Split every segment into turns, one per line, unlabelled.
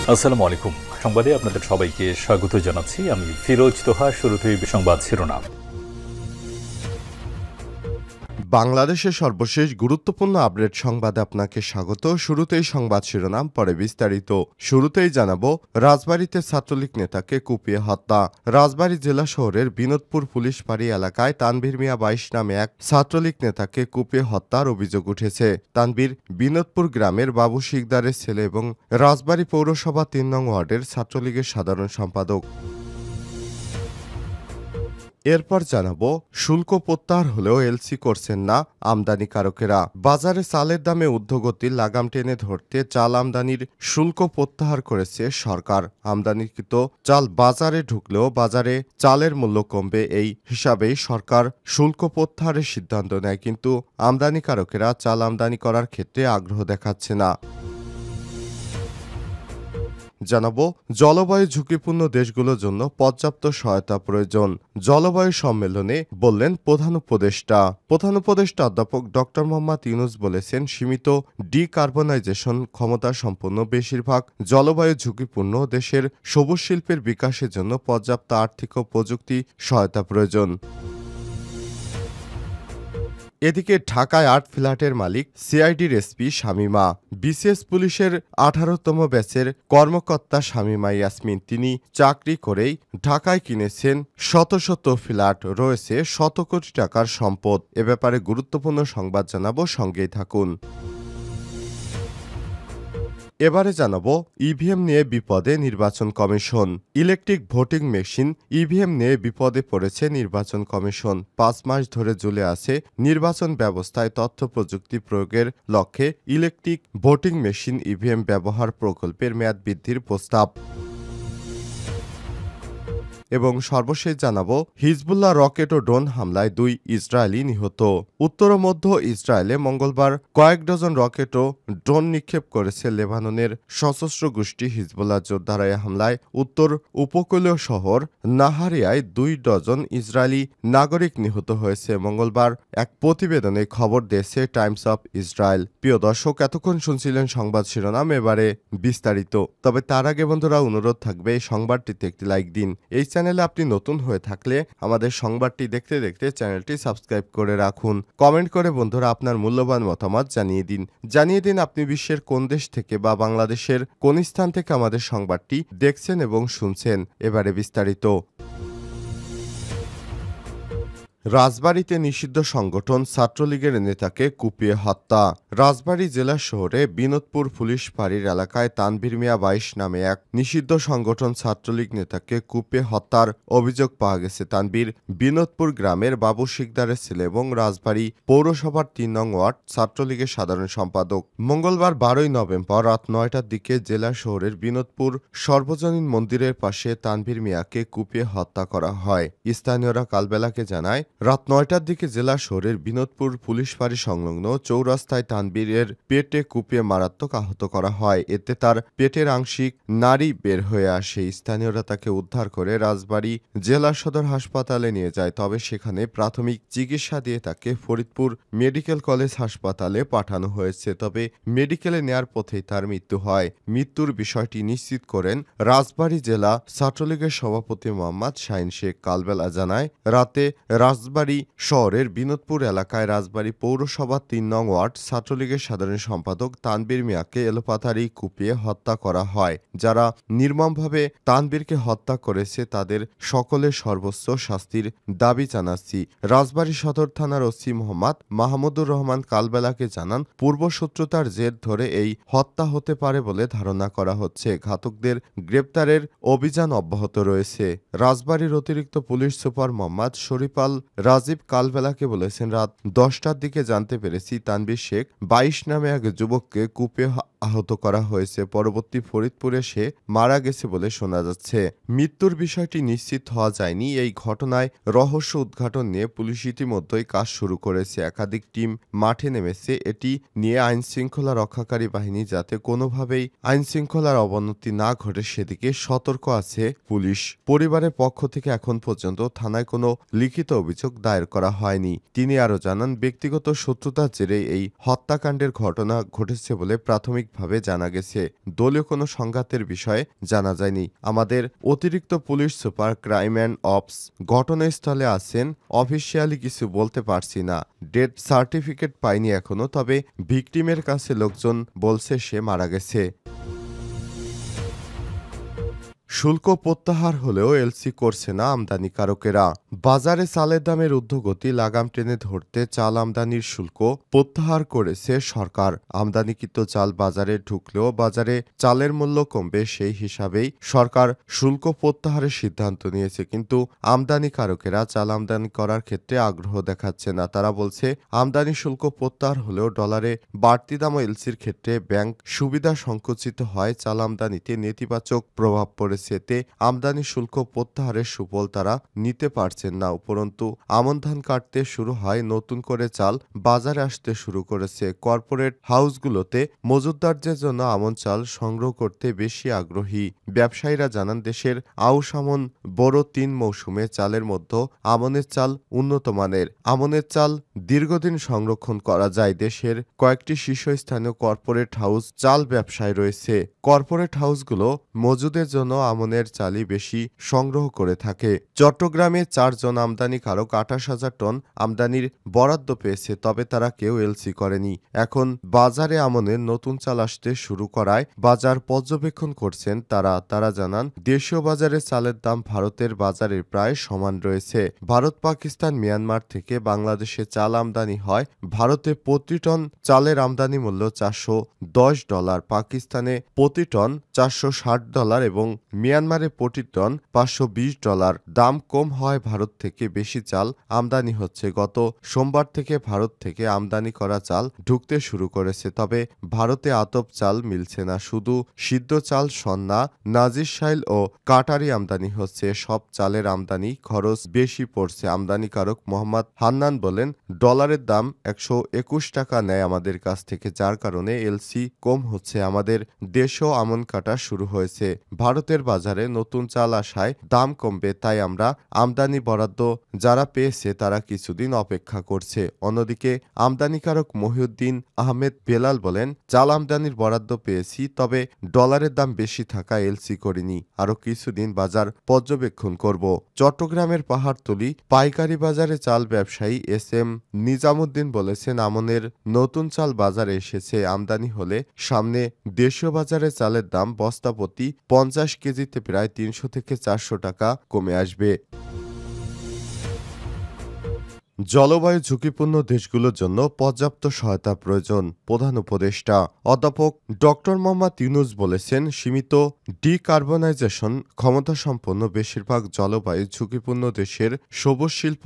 আসসালামু আলাইকুম। সংবাদে আপনাদের সবাইকে স্বাগত জানাচ্ছি। আমি ফিরোজ তোহা। শুরুতেই সংবাদ শিরোনাম।
বাংলাদেশের সর্বশেষ গুরুত্বপূর্ণ আপডেট সংবাদে আপনাকে স্বাগত। শুরুতেই সংবাদ শিরোনাম, পরে বিস্তারিত। শুরুতেই জানাবো, রাজবাড়ীতে ছাত্রলীগ নেতাকে কুপিয়ে হত্যা। রাজবাড়ী জেলা শহরের বিনোদপুর পুলিশ ফাঁড়ি এলাকায় তানভীর মিয়া ২২ নামে এক ছাত্রলীগ নেতাকে কুপিয়ে হত্যার অভিযোগ উঠেছে। তানভীর বিনোদপুর গ্রামের বাবু শিকদারের ছেলে এবং রাজবাড়ী পৌরসভা ৩ নং ওয়ার্ডের ছাত্রলীগের সাধারণ সম্পাদক। এরপর জানাবো, শুল্ক প্রত্যাহার হলেও এলসি করছেন না আমদানিকারকেরা। বাজারে চালের দামে ঊর্ধ্বগতির লাগাম টেনে ধরতে চাল আমদানির শুল্ক প্রত্যাহার করেছে সরকার। আমদানিকৃত চাল বাজারে ঢুকলেও বাজারে চালের মূল্য কমবে, এই হিসাবেই সরকার শুল্ক প্রত্যাহারের সিদ্ধান্ত নেয়। কিন্তু আমদানিকারকেরা চাল আমদানি করার ক্ষেত্রে আগ্রহ দেখাচ্ছে না। জানাবো, জলবায়ু ঝুঁকিপূর্ণ দেশগুলোর জন্য পর্যাপ্ত সহায়তা প্রয়োজন। জলবায়ু সম্মেলনে বললেন প্রধান উপদেষ্টা অধ্যাপক ড মোহাম্মদ ইউনূস বলেছেন, সীমিত ডিকার্বনাইজেশন ক্ষমতা সম্পন্ন বেশিরভাগ জলবায়ু ঝুঁকিপূর্ণ দেশের সবুজ শিল্পের বিকাশের জন্য পর্যাপ্ত আর্থিক ও প্রযুক্তি সহায়তা প্রয়োজন। এদিকে ঢাকায় ৮ ফ্ল্যাটের মালিক সিআইডির এসপি শামীমা। বিসিএস পুলিশের ১৮তম ব্যাচের কর্মকর্তা শামীমা ইয়াসমিন। তিনি চাকরি করেই ঢাকায় কিনেছেন শত শত ফ্ল্যাট, রয়েছে শত কোটি টাকার সম্পদ। এ ব্যাপারে গুরুত্বপূর্ণ সংবাদ জানাবো, সঙ্গেই থাকুন। এবারে জানাবো, ইভিএম নিয়ে বিপদে নির্বাচন commission. Electric voting machine EVM নিয়ে বিপদে পড়েছে নির্বাচন কমিশন। ৫ মাস ধরে ঝুলে আছে নির্বাচন ব্যবস্থায় তথ্য প্রযুক্তি প্রয়োগের লক্ষ্যে ইলেকট্রিক ভোটিং মেশিন ইভিএম ব্যবহার প্রকল্পের মেয়াদ বৃদ্ধির প্রস্তাব। এবং সর্বশেষ জানাবো, হিজবুল্লাহ রকেট ও ড্রোন হামলায় ২ ইসরায়েলি নিহত। উত্তর ও মধ্য ইসরায়েলে মঙ্গলবার কয়েক ডজন রকেট ও ড্রোন নিক্ষেপ করেছে লেবাননের সশস্ত্র গোষ্ঠী হিজবুল্লাহ যোদ্ধারা। এই হামলায় উত্তর উপকূলীয় শহর নাহারিয়ায় ২ ডজন ইসরায়েলি নাগরিক নিহত হয়েছে। মঙ্গলবার এক প্রতিবেদনে খবর দিয়েছে টাইমস অফ ইসরায়েল। প্রিয় দর্শক, এতক্ষণ শুনছিলেন সংবাদ শিরোনাম, এবারে বিস্তারিত। তবে তার আগে বন্ধুরা, অনুরোধ থাকবে এই সংবাদটিতে একটি লাইক দিন। এই চ্যানেলে আপনি নতুন হয়ে থাকলে আমাদের সংবাদটি দেখতে দেখতে চ্যানেলটি সাবস্ক্রাইব করে রাখুন। কমেন্ট করে বন্ধুরা আপনার মূল্যবান মতামত জানিয়ে দিন আপনি বিশ্বের কোন দেশ থেকে বা বাংলাদেশের কোন স্থান থেকে আমাদের সংবাদটি দেখছেন এবং শুনছেন। এবারে বিস্তারিত। রাজবাড়ীতে নিষিদ্ধ সংগঠন ছাত্রলীগের নেতাকে কুপিয়ে হত্যা। রাজবাড়ী জেলা শহরে বিনোদপুর পুলিশ ফাঁড়ির এলাকায় তানভীর মিয়া ২২ নামে এক নিষিদ্ধ সংগঠন ছাত্রলীগ নেতাকে কুপিয়ে হত্যার অভিযোগ পাওয়া গেছে। তানভীর বিনোদপুর গ্রামের বাবু শিকদারের ছেলে এবং রাজবাড়ী পৌরসভার ৩ নং ওয়ার্ড ছাত্রলীগের সাধারণ সম্পাদক। মঙ্গলবার ১২ই নভেম্বর রাত ৯টার দিকে জেলা শহরের বিনোদপুর সর্বজনীন মন্দিরের পাশে তানভীর মিয়াকে কুপিয়ে হত্যা করা হয়। স্থানীয়রা কালবেলাকে জানায়, রাত ৯টার দিকে জেলা শহরের বিনোদপুর পুলিশ ফাঁড়ি সংলগ্ন চৌরাস্তায় তানভীরের পেটে কুপিয়ে মারাত্মক আহত করা হয়। এতে তার পেটের আংশিক নাড়ি বের হয়ে আসে। স্থানীয়রা তাকে উদ্ধার করে রাজবাড়ী জেলা সদর হাসপাতালে নিয়ে যায়। তবে সেখানে প্রাথমিক চিকিৎসা দিয়ে তাকে ফরিদপুর মেডিকেল কলেজ হাসপাতালে পাঠানো হয়েছে। তবে মেডিকেলে নেয়ার পথেই তার মৃত্যু হয়। মৃত্যুর বিষয়টি নিশ্চিত করেন রাজবাড়ী জেলা ছাত্রলীগের সভাপতি মোহাম্মদ শাহিন শেখ। কালবেলা জানায়, রাতে রাজবাড়ী শহরের বিনোদপুর এলাকায় রাজবাড়ী পৌরসভা ৩ নং ওয়ার্ড ছাত্রলীগের সাধারণ সম্পাদক তানভীর মিয়াকে এলোপাথারি কুপিয়ে হত্যা করা হয়। যারা নির্মমভাবে তানভীরকে হত্যা করেছে তাদের সকলের সর্বোচ্চ শাস্তির দাবি জানাচ্ছি। রাজবাড়ী সদর থানার ওসি মোহাম্মদ মাহমুদুর রহমান কালবেলাকে জানান, পূর্বশত্রুতার জের ধরে এই হত্যা হতে পারে বলে ধারণা করা হচ্ছে। ঘাতকদের গ্রেপ্তারের অভিযান অব্যাহত রয়েছে। রাজবাড়ীর অতিরিক্ত পুলিশ সুপার মোহাম্মদ শরীফাল রাজীব কালবেলাকে বলেছেন, রাত ১০টার দিকে জানতে পেরেছি তানভীর শেখ ২২ নামে এক যুবককে কুপিয়ে আহত করা হয়েছে। পরবর্তী ফরিদপুরে সে মারা গেছে বলে শোনা যাচ্ছে। মৃত্যুর বিষয়টি নিশ্চিত হওয়া যায়নি। এই ঘটনায় রহস্য উদ্ঘাটন নিয়ে পুলিশ ইতিমধ্যেই কাজ শুরু করেছে। একাধিক টিম মাঠে নেমেছে এটি নিয়ে আইনশৃঙ্খলা রক্ষাকারী বাহিনী যাতে কোনোভাবেই আইনশৃঙ্খলার অবনতি না ঘটে সেদিকে সতর্ক আছে পুলিশ। পরিবারের পক্ষ থেকে এখন পর্যন্ত থানায় কোনো লিখিত অভিযোগ অভিযোগ দায়ের করা হয়নি। তিনি আরও জানান, ব্যক্তিগত শত্রুতার জেরে এই হত্যাকাণ্ডের ঘটনা ঘটেছে বলে প্রাথমিকভাবে জানা গেছে। দলীয় কোনো সংঘাতের বিষয়ে জানা যায়নি। আমাদের অতিরিক্ত police super crime and ops ঘটনাস্থলে আছেন। অফিসিয়ালি কিছু বলতে পারছি না। ডেথ সার্টিফিকেট পাইনি এখনো, তবে ভিকটিমের কাছে লোকজন বলছে সে মারা গেছে। শুল্ক প্রত্যাহার হলেও এলসি করছে না আমদানিকারকেরা। বাজারে চালের দামের ঊর্ধ্বগতি লাগাম টেনে ধরতে চাল আমদানির শুল্ক প্রত্যাহার করেছে সরকার। আমদানিকৃত চাল বাজারে ঢুকলেও বাজারে চালের মূল্য কমবে, সেই হিসাবেই সরকার শুল্ক প্রত্যাহারের সিদ্ধান্ত নিয়েছে। কিন্তু আমদানিকারকেরা চাল আমদানি করার ক্ষেত্রে আগ্রহ দেখাচ্ছে না। তারা বলছে, আমদানি শুল্ক প্রত্যাহার হলেও ডলারে বাড়তি দাম ও এলসির ক্ষেত্রে ব্যাংক সুবিধা সংকুচিত হয়, চাল আমদানিতে নেতিবাচক প্রভাব পড়েছে। এতে আমদানি শুল্ক প্রত্যাহারের সুফল তারা নিতে পারছেন না। উপরন্তু আমন ধান কাটতে শুরু হয়, নতুন করে চাল বাজারে আসতে শুরু করেছে। কর্পোরেট হাউসগুলোতে মজুতদারদের জন্য আমন চাল সংগ্রহ করতে বেশি আগ্রহী। ব্যবসায়ীরা জানান, দেশের আউশ আমন বড় ৩ মৌসুমে চালের মধ্যে আমনের চাল উন্নত মানের। আমনের চাল দীর্ঘদিন সংরক্ষণ করা যায়। দেশের কয়েকটি শীর্ষস্থানীয় কর্পোরেট হাউস চাল ব্যবসায় রয়েছে। কর্পোরেট হাউসগুলো মজুদের জন্য আমনের চালই বেশি সংগ্রহ করে থাকে। চট্টগ্রামে 4 জন আমদানিকারক 28,000 টন আমদানির বরাদ্দ পেয়েছে, তবে তারা কেউ এলসি করেনি। এখন বাজারে আমনের নতুন চাল আসতে শুরু করায় বাজার পর্যবেক্ষণ করছেন তারা জানান, দেশীয় বাজারে চালের দাম ভারতের বাজারের প্রায় সমান রয়েছে। ভারত, পাকিস্তান, মিয়ানমার থেকে বাংলাদেশে চাল আমদানি হয়। ভারতে প্রতি টন চালের আমদানি মূল্য $410, পাকিস্তানে প্রতি টন $460 এবং মিয়ানমারে প্রতি টন $520। দাম কম হয় ভারত থেকে বেশি চাল আমদানি হচ্ছে। গত সোমবার থেকে ভারত থেকে আমদানি করা চাল ঢুকতে শুরু করেছে, তবে ভারতে আতপ চাল মিলছে না। শুধু সিদ্ধ চাল, সন্না, নাজিরশাইল ও কাটারি আমদানি হচ্ছে। সব চালের আমদানি খরচ বেশি পড়ছে। আমদানিকারক মোহাম্মদ হান্নান বলেন, ডলারের দাম 121 টাকা নেয় আমাদের কাছ থেকে, যার কারণে এলসি কম হচ্ছে। আমাদের দেশেও আমন কাটা শুরু হয়েছে। ভারতের বাজারে নতুন চাল আসায় দাম কমবে, তাই আমরা আমদানি বরাদ্দ যারা পেয়েছে তারা কিছুদিন অপেক্ষা করছে। অন্যদিকে আমদানিকারক মহিউদ্দিন আহমেদ বেলাল বলেন, চাল আমদানির বরাদ্দ পেয়েছি, তবে ডলারের দাম বেশি থাকা এলসি করিনি। আরও কিছুদিন বাজার পর্যবেক্ষণ করব। চট্টগ্রামের পাহাড়তলী পাইকারি বাজারে চাল ব্যবসায়ী এস.এম. নিজামুদ্দিন বলেছেন, আমনের নতুন চাল বাজারে এসেছে। আমদানি হলে সামনে দেশীয় বাজারে চালের দাম বস্তাপ্রতি 50 কেজিতে প্রায় 300 থেকে 400 টাকা কমে আসবে। জলবায়ু ঝুঁকিপূর্ণ দেশগুলোর জন্য পর্যাপ্ত সহায়তা প্রয়োজন, প্রধান উপদেষ্টা অধ্যাপক ডক্টর মোহাম্মদ ইউনূস বলেছেন, সীমিত ডিকার্বনাইজেশন ক্ষমতাসম্পন্ন বেশিরভাগ জলবায়ু ঝুঁকিপূর্ণ দেশের সবুজ শিল্প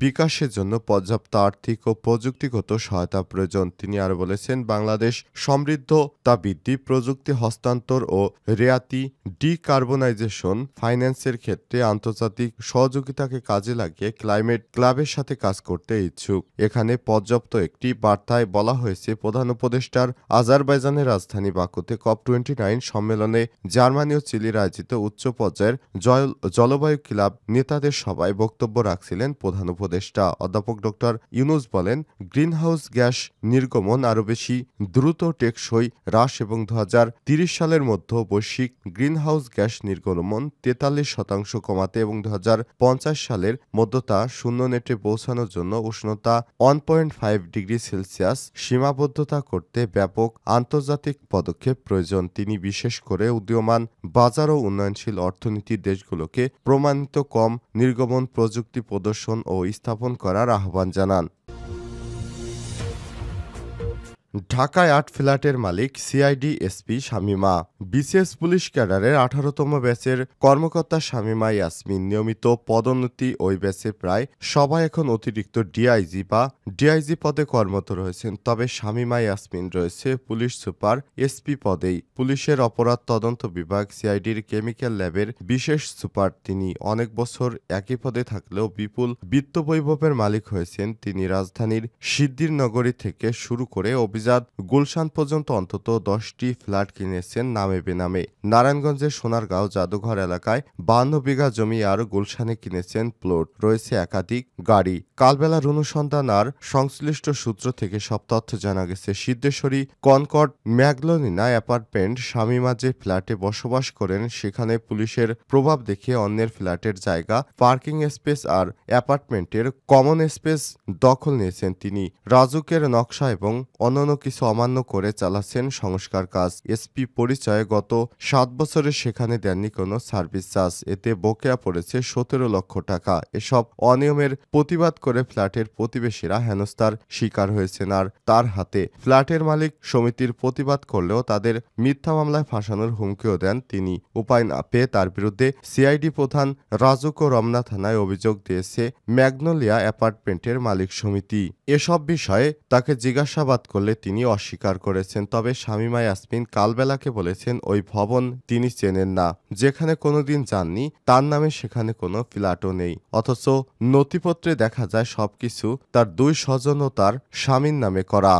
বিকাশের জন্য পর্যাপ্ত আর্থিক ও প্রযুক্তিগত সহায়তা প্রয়োজন। তিনি আরও বলেছেন, বাংলাদেশ সমৃদ্ধতা বৃদ্ধি, প্রযুক্তি হস্তান্তর ও রেয়াতি, ডিকার্বনাইজেশন ফাইন্যান্সের ক্ষেত্রে আন্তর্জাতিক সহযোগিতাকে কাজে লাগিয়ে ক্লাইমেট ক্লাবের সাথে কাজ করতে ইচ্ছুক। এখানে পর্যাপ্ত একটি বার্তায় বলা হয়েছে, প্রধান উপদেষ্টার আজারবাইজানের রাজধানী বাকুতে COP29 সম্মেলনে জার্মানি ও চিলির আয়োজিত উচ্চ পর্যায়ের জলবায়ু ক্লাব নেতাদের সভায় বক্তব্য রাখছিলেন প্রধান উপদেষ্টা। অধ্যাপক ডক্টর ইউনূস বলেন, গ্রিনহাউস গ্যাস নির্গমন আরও বেশি দ্রুত টেকসই হ্রাস এবং 2030 সালের মধ্যে বৈশ্বিক গ্রিনহাউস গ্যাস নির্গমন 43% কমাতে এবং 2050 সালের মধ্যে তা শূন্য নেটে পৌঁছানোর জন্য উষ্ণতা 1.5 ডিগ্রি সেলসিয়াস সীমাবদ্ধতা করতে ব্যাপক আন্তর্জাতিক পদক্ষেপ প্রয়োজন। তিনি বিশেষ করে উদীয়মান বাজার ও উন্নয়নশীল অর্থনীতির দেশগুলোকে প্রমাণিত কম নির্গমন প্রযুক্তি প্রদর্শন ও স্থাপন করার আহ্বান জানান। ঢাকায় 8 ফ্ল্যাটের মালিক CID SP Shamima. BCS police ক্যাডারের 18তম ব্যাচের কর্মকর্তা শামীমা ইয়াসমিন নিয়মিত পদোন্নতি ওই ব্যাচে প্রায় সবাই এখন অতিরিক্ত ডিআইজি বা ডিআইজি পদে কর্মরত রয়েছেন। তবে শামীমা ইয়াসমিন রয়েছে পুলিশ সুপার এসপি পদেই। পুলিশের অপরাধ তদন্ত বিভাগ সিআইডির কেমিক্যাল ল্যাবের বিশেষ সুপার তিনি। অনেক বছর একই পদে থাকলেও বিপুল বিত্তবৈভবের মালিক হয়েছেন তিনি। রাজধানীর সিদ্ধির নগরী থেকে শুরু করে অভিজাত গুলশান পর্যন্ত অন্তত 10টি ফ্ল্যাট কিনেছেন নামে বেনামে। নারায়ণগঞ্জের সোনারগাঁও জাদুঘর এলাকায় 52 বিঘা জমি আর গুলশানে কিনেছেন প্লট, রয়েছে একাধিক গাড়ি। কালবেলার অনুসন্ধান আর সংশ্লিষ্ট সূত্র থেকে সব তথ্য জানা গেছে। সিদ্ধেশ্বরী কনকর্ড ম্যাগনোলিনা অ্যাপার্টমেন্ট শামীমা যে ফ্ল্যাটে বসবাস করেন সেখানে পুলিশের প্রভাব দেখে অন্যের ফ্ল্যাটের জায়গা, পার্কিং স্পেস আর অ্যাপার্টমেন্টের কমন স্পেস দখল নিয়েছেন তিনি। রাজুকের নকশা এবং অন্যান্য কিছু অমান্য করে চালাচ্ছেন সংস্কার কাজ। এসপি পরিচয়ে গত 7 বছরে সেখানে দেননি কোনো সার্ভিস চার্জ। এতে বকেয়া পড়েছে 17 লক্ষ টাকা। এসব অনিয়মের প্রতিবাদ করে ফ্ল্যাটের প্রতিবেশীরা হেনস্থার শিকার হয়েছেন। আর তার হাতে ফ্ল্যাটের মালিক সমিতির প্রতিবাদ করলেও তাদের মিথ্যা মামলায় ফাঁসানোর হুমকিও দেন তিনি। উপায় না পেয়ে তার বিরুদ্ধে সিআইডি প্রধান রাজুক ও রমনা থানায় অভিযোগ দিয়েছে ম্যাগনোলিয়া অ্যাপার্টমেন্টের মালিক সমিতি। এসব বিষয়ে তাকে জিজ্ঞাসাবাদ করলে তিনি অস্বীকার করেছেন। তবে শামীমা ইয়াসমিন কালবেলাকে বলেছেন ওই ভবন তিনি চেনেন না, যেখানে কোনোদিন যাননি, তার নামে সেখানে কোনো ফ্ল্যাটও নেই। অথচ নথিপত্রে দেখা যায় সবকিছু তার দুই স্বজন ও তার স্বামীর নামে করা।